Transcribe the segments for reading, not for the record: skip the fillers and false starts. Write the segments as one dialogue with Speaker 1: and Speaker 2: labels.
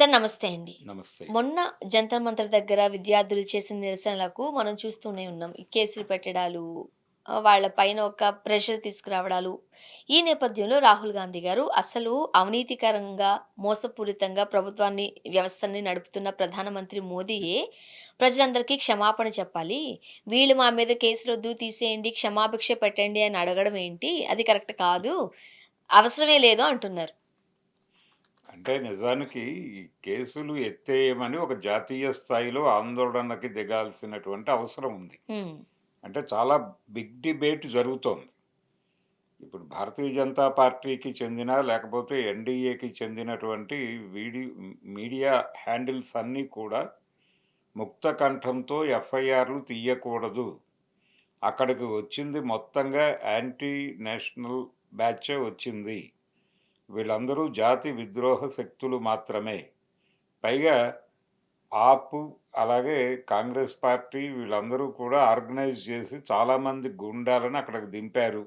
Speaker 1: Sir నమస్తే అండి.
Speaker 2: నమస్తే.
Speaker 1: మొన్న జంతర్ మంతర్ దగ్గర విద్యార్థులు చేసిన నిరసనలకు మనం చూస్తూనే ఉన్నాం. ఈ కేసులు పెట్టడాలు, వాళ్ళ పైన ఒక ప్రెషర్ తీసుకురావడాలు. ఈ నేపథ్యంలో రాహుల్ గాంధీ గారు అసలు అవినీతికరంగా, మోసపూరితంగా ప్రభుత్వాన్ని, వ్యవస్థని నడుపుతున్న ప్రధానమంత్రి మోదీయే ప్రజలందరికీ క్షమాపణ చెప్పాలి. వీళ్ళు మా మీద కేసులొద్దు తీసేయండి, క్షమాభిక్ష పెట్టండి అని అడగడం ఏంటి? అది కరెక్ట్ కాదు. అవసరమే లేదు అంటున్నారు.
Speaker 2: అంటే నిజానికి ఈ కేసులు ఎత్తేయమని ఒక జాతీయ స్థాయిలో ఆందోళనకి దిగాల్సినటువంటి అవసరం ఉంది.
Speaker 1: హ్మ్.
Speaker 2: అంటే చాలా బిగ్ డిబేట్ జరుగుతోంది. ఇప్పుడు భారతీయ జనతా పార్టీకి చెందిన లేకపోతే ఎన్‌డీఏకి చెందినటువంటి మీడియా హ్యాండిల్స్ అన్నీ కూడా ముక్త కంఠంతో ఎఫ్ఐఆర్‌లు తీయకూడదు. అక్కడికి వచ్చింది మొత్తంగా యాంటీ నేషనల్ బ్యాచే వచ్చింది. వీళ్ళందరూ జాతి విద్రోహ శక్తులు మాత్రమే. పైగా ఆపు, అలాగే కాంగ్రెస్ పార్టీ వీళ్ళందరూ కూడా ఆర్గనైజ్ చేసి చాలామంది గూండాలను అక్కడికి దింపారు.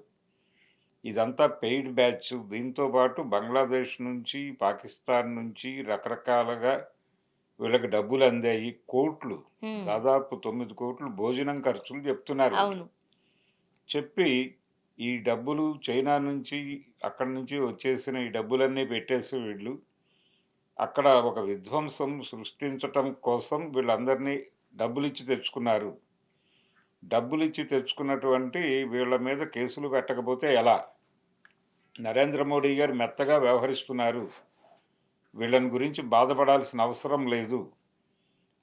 Speaker 2: ఇదంతా పెయిడ్ బ్యాచ్. దీంతో పాటు బంగ్లాదేశ్ నుంచి, పాకిస్తాన్ నుంచి రకరకాలుగా వీళ్ళకి డబ్బులు అందాయి. కోట్లు,
Speaker 1: హ్మ్.
Speaker 2: దాదాపు 9,00,00,000 భోజనం ఖర్చులు చెప్తున్నారు వీళ్ళు.
Speaker 1: అవును.
Speaker 2: చెప్పి ఈ డబ్బులు చైనా నుంచి, అక్కడి నుంచి వచ్చేసిన ఈ డబ్బులన్నీ పెట్టేసి వీళ్ళు అక్కడ ఒక విధ్వంసం సృష్టించటం కోసం వీళ్ళందరినీ డబ్బులిచ్చి తెచ్చుకున్నారు. డబ్బులిచ్చి తెచ్చుకున్నటువంటి వీళ్ళ మీద కేసులు పెట్టకపోతే ఎలా? నరేంద్ర మోడీ గారు మెత్తగా వ్యవహరిస్తున్నారు. వీళ్ళని గురించి బాధపడాల్సిన అవసరం లేదు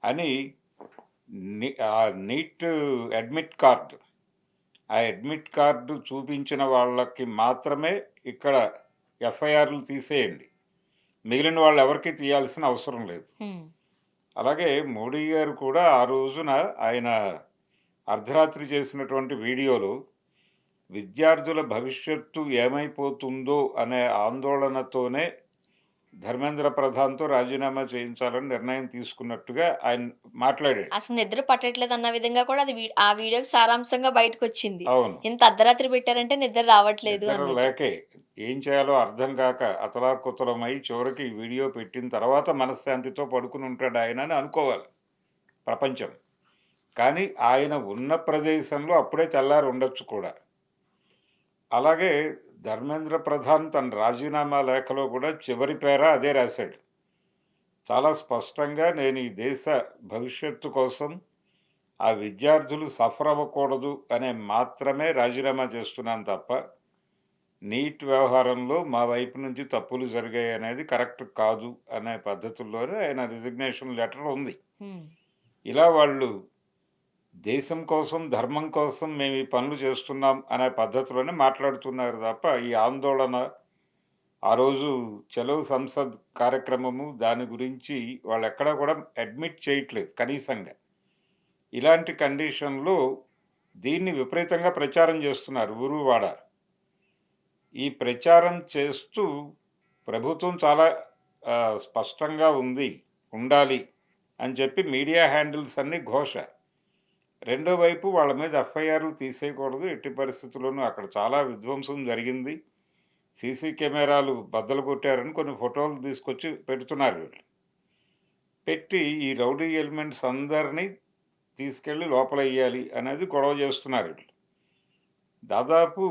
Speaker 2: అని నీట్ అడ్మిట్ కార్డ్, ఆ అడ్మిట్ కార్డు చూపించిన వాళ్ళకి మాత్రమే ఇక్కడ ఎఫ్ఐఆర్‌లు తీసేయండి. మిగిలిన వాళ్ళెవరికీ తీయాల్సిన అవసరం లేదు.
Speaker 1: హ్మ్.
Speaker 2: అలాగే మోడీ గారు కూడా ఆ రోజున ఆయన అర్ధరాత్రి చేసినటువంటి వీడియోలో విద్యార్థుల భవిష్యత్తు ఏమైపోతుందో అనే ఆందోళనతోనే ధర్మేంద్ర ప్రధాన్‌తో రాజీనామా చేయించాలని నిర్ణయం తీసుకున్నట్టుగా ఆయన మాట్లాడాడు.
Speaker 1: అసలు నిద్ర పట్టట్లేదన్న విధంగా కూడా అది ఆ వీడియోకి సారాంశంగా బయటకొచ్చింది.
Speaker 2: అవును.
Speaker 1: ఇంత అర్ధరాత్రి పెట్టారంటే నిద్ర రావట్లేదు
Speaker 2: నిద్ర
Speaker 1: అన్నట్టు.
Speaker 2: లేకే ఏం చేయాలో అర్థం కాక అతలాకుతలమై చివరికి ఈ వీడియో పెట్టిన తర్వాత మనశ్శాంతితో పడుకుని ఉంటాడాయన అని అనుకోవాలి ప్రపంచం. కానీ ఆయన ఉన్న ప్రదేశంలో అప్పుడే తెల్లారి ఉండొచ్చు కూడా. అలాగే ధర్మేంద్ర ప్రధాన్ తన రాజీనామా లేఖలో కూడా చివరి పేర అదే రాశాడు. చాలా స్పష్టంగా నేను ఈ దేశ భవిష్యత్తు కోసం ఆ విద్యార్థులు సఫర్ అవ్వకూడదు అనే మాత్రమే రాజీనామా చేస్తున్నాను తప్ప, నీట్ వ్యవహారంలో మా వైపు నుంచి తప్పులు జరిగాయనేది కరెక్ట్ కాదు అనే పద్ధతుల్లోనే ఆయన రిజిగ్నేషన్ లెటర్ ఉంది.
Speaker 1: హ్మ్.
Speaker 2: ఇలా వాళ్ళు దేశం కోసం, ధర్మం కోసం మేము ఈ పనులు చేస్తున్నాం అనే పద్ధతిలోనే మాట్లాడుతున్నారు తప్ప, ఈ ఆందోళన, ఆ రోజు చలో సంసద్ కార్యక్రమము దాని గురించి వాళ్ళెక్కడా కూడా అడ్మిట్ చేయట్లేదు కనీసంగా. ఇలాంటి కండిషన్‌లో దీన్ని విపరీతంగా ప్రచారం చేస్తున్నారు ఊరు వాడ. ఈ ప్రచారం చేస్తూ ప్రభుత్వం చాలా స్పష్టంగా ఉంది, ఉండాలి అని చెప్పి మీడియా హ్యాండిల్స్ అన్నీ ఘోష. రెండో వైపు వాళ్ళ మీద ఎఫ్ఐఆర్‌లు తీసేయకూడదు ఎట్టి పరిస్థితుల్లోనూ. అక్కడ చాలా విధ్వంసం జరిగింది. సీసీ కెమెరాలు బద్దలు కొట్టారని కొన్ని ఫోటోలు తీసుకొచ్చి పెడుతున్నారు వీళ్ళు. పెట్టి ఈ రౌడీ ఎలిమెంట్స్ అందరినీ తీసుకెళ్ళి లోపలెయ్యాలి అనేది గొడవ చేస్తున్నారు వీళ్ళు. దాదాపు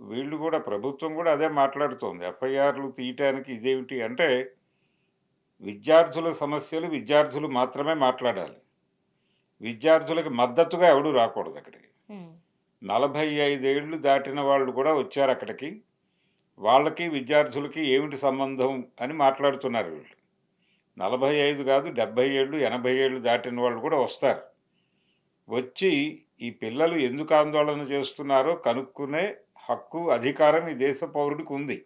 Speaker 2: వీళ్ళు కూడా ప్రభుత్వం కూడా అదే మాట్లాడుతోంది. ఎఫ్ఐఆర్‌లు తీయటానికి ఇదేమిటి అంటే, విద్యార్థుల సమస్యలు విద్యార్థులు మాత్రమే మాట్లాడాలి. విద్యార్థులకు మద్దతుగా ఎవడు రాకూడదక్కడికి.
Speaker 1: హ్మ్.
Speaker 2: 45 ఏళ్ళు దాటిన వాళ్ళు కూడా వచ్చారక్కడికి. వాళ్ళకి, విద్యార్థులకి ఏమిటి సంబంధం అని మాట్లాడుతున్నారు వీళ్ళు. 45 కాదు, 70 ఏళ్ళు, 80 ఏళ్ళు దాటిన వాళ్ళు కూడా వస్తారు. వచ్చి ఈ పిల్లలు ఎందుకు ఆందోళన చేస్తున్నారో కనుక్కునే హక్కు, అధికారం ఈ దేశ పౌరుడికి ఉంది.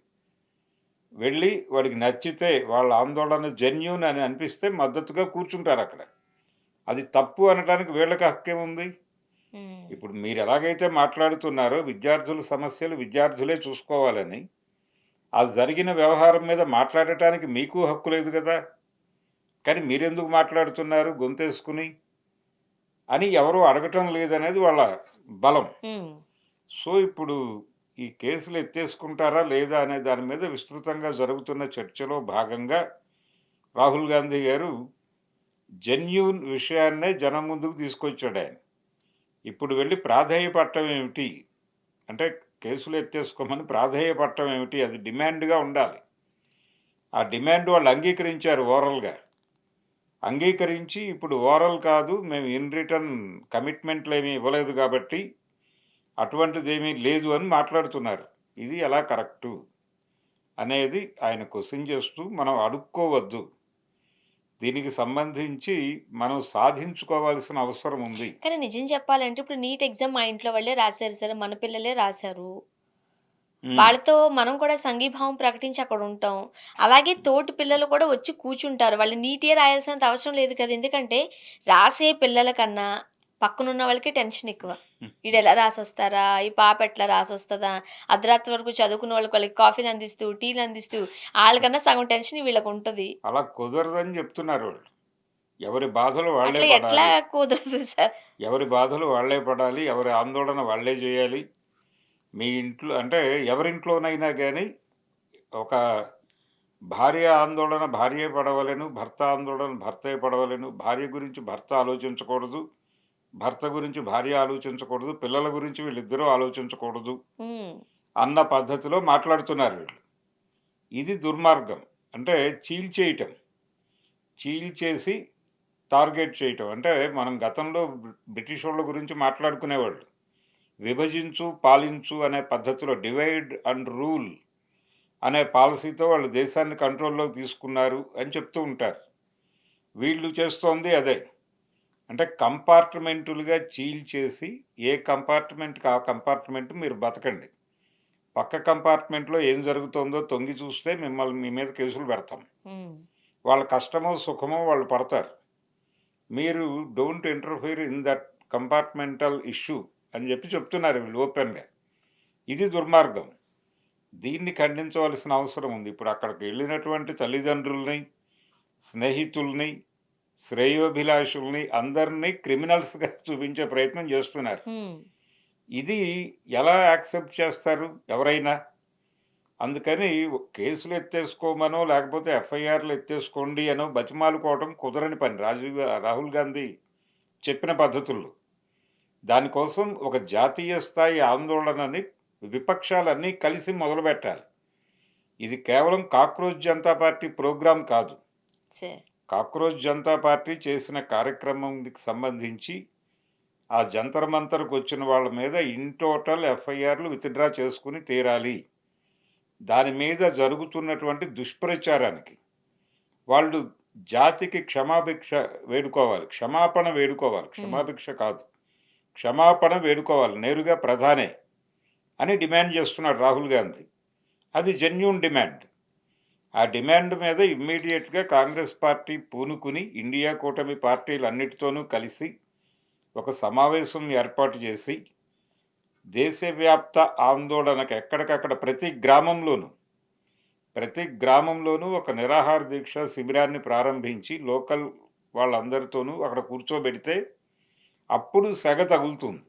Speaker 2: వెళ్ళి వాడికి నచ్చితే వాళ్ళ ఆందోళన జెన్యూన్ అని అనిపిస్తే మద్దతుగా కూర్చుంటారక్కడ. అది తప్పు అనటానికి వీళ్ళకి హక్కేముంది?
Speaker 1: హ్మ్.
Speaker 2: ఇప్పుడు మీరెలాగైతే మాట్లాడుతున్నారో విద్యార్థుల సమస్యలు విద్యార్థులే చూసుకోవాలని, ఆ జరిగిన వ్యవహారం మీద మాట్లాడటానికి మీకు హక్కు లేదు గదా! కానీ మీరెందుకు మాట్లాడుతున్నారు గొంతేసుకుని? అని ఎవరు అడగటం లేదనేది వాళ్ళ బలం.
Speaker 1: హ్మ్.
Speaker 2: సో, ఇప్పుడు ఈ కేసులు ఎత్తేసుకుంటారా లేదా అనే దాని మీద విస్తృతంగా జరుగుతున్న చర్చలో భాగంగా రాహుల్ గాంధీ గారు జెన్యూన్ విషయాన్నే జనం ముందుకు తీసుకొచ్చాడాయన. ఇప్పుడు వెళ్లి ప్రాధేయపడటం ఏమిటి? అంటే కేసులు ఎత్తేసుకోమని ప్రాధేయపడటం ఏమిటి? అది డిమాండ్‌గా ఉండాలి. ఆ డిమాండ్ వాళ్ళు అంగీకరించారు ఓరల్‌గా. అంగీకరించి ఇప్పుడు ఓరల్ కాదు, మేము ఇన్ రిటర్న్ కమిట్మెంట్‌లేమి ఇవ్వలేదు గాబట్టి, అటువంటిదేమీ లేదు అని మాట్లాడుతున్నారు. ఇది ఎలా కరెక్టు? అనేది ఆయన క్వెషన్ చేస్తూ మనం అడుక్కోవద్దు. దీనికి సంబంధించి మనం సాధించుకోవాల్సిన అవసరం ఉంది.
Speaker 1: కానీ నిజం చెప్పాలంటే ఇప్పుడు నీట్ ఎగ్జామ్ మా ఇంట్లో వాళ్ళే రాసారు సరే, మన పిల్లలే రాసారు.
Speaker 2: హ్మ్.
Speaker 1: వాళ్ళతో మనం కూడా సంఘీభావం ప్రకటించి అక్కడుంటాం. అలాగే తోటి పిల్లలు కూడా వచ్చి కూర్చుంటారు. వాళ్ళు నీటే రాయాల్సినంత అవసరం లేదు కదా! ఎందుకంటే రాసే పిల్లల కన్నా పక్కనున్న వాళ్ళకే టెన్షన్ ఎక్కువ. ఈడెలా రాసొస్తారా? ఈ పాప ఎట్లా రాసొస్తదా? అర్ధరాత్రి వరకు చదువుకున్న వాళ్ళకి కాఫీలు అందిస్తూ, టీలు అందిస్తూ ఆళ్ళకన్నా సగం టెన్షన్ వీళ్ళకుంటది.
Speaker 2: అలా కుదరదని చెప్తున్నారు వాళ్ళు. ఎవరి బాధలు వాళ్ళే
Speaker 1: అట్లా ఎట్లా
Speaker 2: పడాలి.
Speaker 1: కుదరదు సార్.
Speaker 2: ఎవరి బాధలు వాళ్ళే పడాలి. ఎవరి ఆందోళన వాళ్ళే చేయాలి. మీ ఇంట్లో అంటే ఎవరింట్లోనైనా గాని ఒక భార్య ఆందోళన భార్యే పడవలెను. భర్త ఆందోళన భర్తే పడవలెను. భార్య గురించి భర్త ఆలోచించకూడదు. భర్త గురించి భార్య ఆలోచించకూడదు. పిల్లల గురించి వీళ్ళిద్దరూ ఆలోచించకూడదు.
Speaker 1: హ్మ్.
Speaker 2: అన్న పద్ధతిలో మాట్లాడుతున్నారు వీళ్ళు. ఇది దుర్మార్గం. అంటే చీల్చేయటం. చీల్చేసి టార్గెట్ చేయటం. అంటే మనం గతంలో బ్రిటిషోళ్ళ గురించి మాట్లాడుకునేవాళ్ళు. విభజించు, పాలించు అనే పద్ధతిలో డివైడ్ అండ్ రూల్ అనే పాలసీతో వాళ్ళు దేశాన్ని కంట్రోల్‌లోకి తీసుకున్నారు అని చెప్తూ ఉంటారు. వీళ్ళు చేస్తోంది అదే. అంటే కంపార్ట్‌మెంటులుగా చీల్చేసి ఏ కంపార్ట్‌మెంట్‌కి ఆ కంపార్ట్‌మెంట్ మీరు బతకండి. పక్క కంపార్ట్‌మెంట్‌లో ఏం జరుగుతోందో తొంగి చూస్తే మీ మీద కేసులు పెడతాం.
Speaker 1: హ్మ్.
Speaker 2: వాళ్ళ కష్టమో, సుఖమో వాళ్ళు పడతారు. మీరు don't interfere in that compartmental issue అని చెప్తున్నారు వీళ్ళు ఓపెన్‌గా. ఇది దుర్మార్గం. దీన్ని ఖండించవలసిన అవసరం ఉంది. ఇప్పుడు అక్కడికెళ్ళినటువంటి తల్లిదండ్రుల్ని, స్నేహితుల్ని, శ్రేయోభిలాషుల్ని అందరినీ క్రిమినల్స్‌గా చూపించే ప్రయత్నం చేస్తున్నారు.
Speaker 1: హ్మ్.
Speaker 2: ఇది ఎలా యాక్సెప్ట్ చేస్తారు ఎవరైనా? అందుకని కేసులు ఎత్తేసుకోమనో, లేకపోతే ఎఫ్ఐఆర్‌లు ఎత్తేసుకోండి అనో బతిమాలుకోవడం కుదరని పని. రాహుల్ గాంధీ చెప్పిన పద్ధతుల్లో. దానికోసం ఒక జాతీయ స్థాయి ఆందోళనని విపక్షాలన్నీ కలిసి మొదలుపెట్టాలి. ఇది కేవలం కాక్రోచ్ జనతా పార్టీ ప్రోగ్రామ్ కాదు.
Speaker 1: సరే.
Speaker 2: కాక్రోచ్ జనతా పార్టీ చేసిన కార్యక్రమంకి సంబంధించి ఆ జంతర్ మంతర్‌కి వచ్చిన వాళ్ళ మీద ఇన్ టోటల్ ఎఫ్ఐఆర్‌లు విత్‌డ్రా చేసుకొని తీరాలి. దాని మీద జరుగుతున్నటువంటి దుష్ప్రచారానికి వాళ్ళు జాతికి క్షమాభిక్ష వేడుకోవాలి. క్షమాపణ వేడుకోవాలి.
Speaker 1: హ్మ్.
Speaker 2: క్షమాభిక్ష కాదు. క్షమాపణ వేడుకోవాలి. నేరుగా ప్రధానే అని డిమాండ్ చేస్తున్నాడు రాహుల్ గాంధీ. అది జెన్యూన్ డిమాండ్. ఆ డిమాండ్ మీద ఇమ్మీడియేట్‌గా కాంగ్రెస్ పార్టీ పూనుకుని ఇండియా కూటమి పార్టీలన్నిటితోనూ కలిసి ఒక సమావేశం ఏర్పాటు చేసి దేశవ్యాప్త ఆందోళనకు ఎక్కడికక్కడ ప్రతి గ్రామంలోనూ ఒక నిరాహార దీక్ష శిబిరాన్ని ప్రారంభించి లోకల్ వాళ్ళందరితోనూ అక్కడ కూర్చోబెడితే అప్పుడు సెగ తగులుతుంది.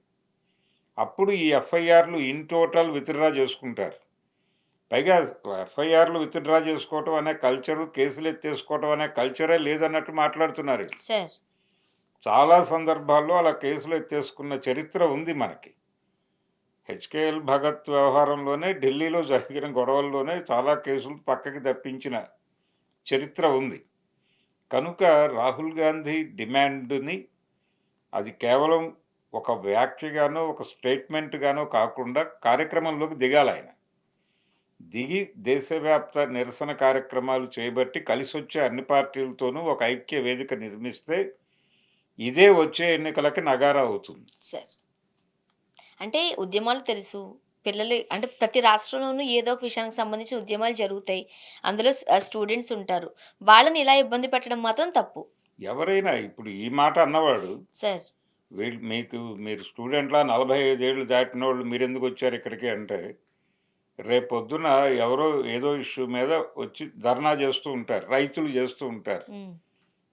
Speaker 2: అప్పుడు ఈ ఎఫ్ఐఆర్‌లు ఇన్ టోటల్ విత్‌డ్రా చేసుకుంటారు. పైగా ఎఫ్ఐఆర్‌లు విత్‌డ్రా చేసుకోవటం అనే కల్చరు, కేసులు ఎత్తేసుకోవటం అనే కల్చరే లేదన్నట్టు మాట్లాడుతున్నారు.
Speaker 1: సార్.
Speaker 2: చాలా సందర్భాల్లో అలా కేసులు ఎత్తేసుకున్న చరిత్ర ఉంది మనకి. హెచ్‌కేఎల్ భగత్ వ్యవహారంలోనే ఢిల్లీలో జరిగిన గొడవల్లోనే చాలా కేసులు పక్కకి తప్పించిన చరిత్ర ఉంది. కనుక రాహుల్ గాంధీ డిమాండ్‌ని అది కేవలం ఒక వ్యాఖ్యగానో, ఒక స్టేట్మెంట్‌గానో కాకుండా కార్యక్రమంలోకి దిగాలాయన. దిగి దేశవ్యాప్త నిరసన కార్యక్రమాలు చేయబట్టి కలిసొచ్చే అన్ని పార్టీలతోనూ ఒక ఐక్య వేదిక నిర్మిస్తే ఇదే వచ్చే ఎన్నికలకి నగారా అవుతుంది.
Speaker 1: సార్. అంటే ఉద్యమాలు తెలుసు. పిల్లలు అంటే ప్రతి రాష్ట్రంలోనూ ఏదో ఒక విషయానికి సంబంధించిన ఉద్యమాలు జరుగుతాయి. అందులో స్టూడెంట్స్ ఉంటారు. వాళ్ళని ఇలా ఇబ్బంది పెట్టడం మాత్రం తప్పు.
Speaker 2: ఎవరైనా ఇప్పుడు ఈ మాట అన్నవాడు
Speaker 1: సార్.
Speaker 2: మీరు స్టూడెంట్‌లా 45 ఏళ్ళు దాటినోళ్ళు మీరెందుకొచ్చారు ఇక్కడికి అంటే, రేపొద్దున ఎవరో ఏదో ఇష్యూ మీద వచ్చి ధర్నా చేస్తూ ఉంటారు. రైతులు చేస్తూ ఉంటారు.
Speaker 1: హ్మ్.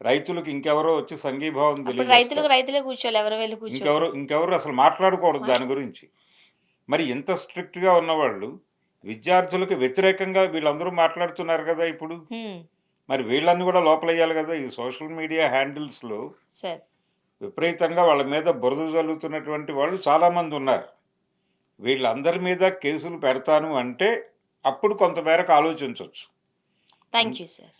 Speaker 2: రైతులకు ఇంకెవరో వచ్చి సంఘీభావం
Speaker 1: అప్పుడు
Speaker 2: తెలియజేస్తారు.
Speaker 1: రైతులే కూర్చోవాలి. ఎవరు వెళ్లి కూర్చోరు.
Speaker 2: ఇంకెవరు అసలు మాట్లాడకూడదు
Speaker 1: మాట్లా
Speaker 2: దాని గురించి. మరి ఇంత స్ట్రిక్ట్‌గా ఉన్నవాళ్ళు, విద్యార్థులకు వ్యతిరేకంగా వీళ్ళందరూ మాట్లాడుతున్నారు గదా ఇప్పుడు.
Speaker 1: హ్మ్.
Speaker 2: మరి వీళ్ళని గూడా లోపలెయ్యాలి గదా! ఈ సోషల్ మీడియా హ్యాండిల్స్‌లో
Speaker 1: సార్.
Speaker 2: విపరీతంగా వాళ్ళ మీద బురద జల్లుతున్నటువంటి వాళ్ళు చాలామందున్నారు. వీళ్ళందరి మీద కేసులు పెడతాను అంటే, అప్పుడు కొంత మేరకు ఆలోచించొచ్చు. అన్
Speaker 1: థాంక్ యూ సార్.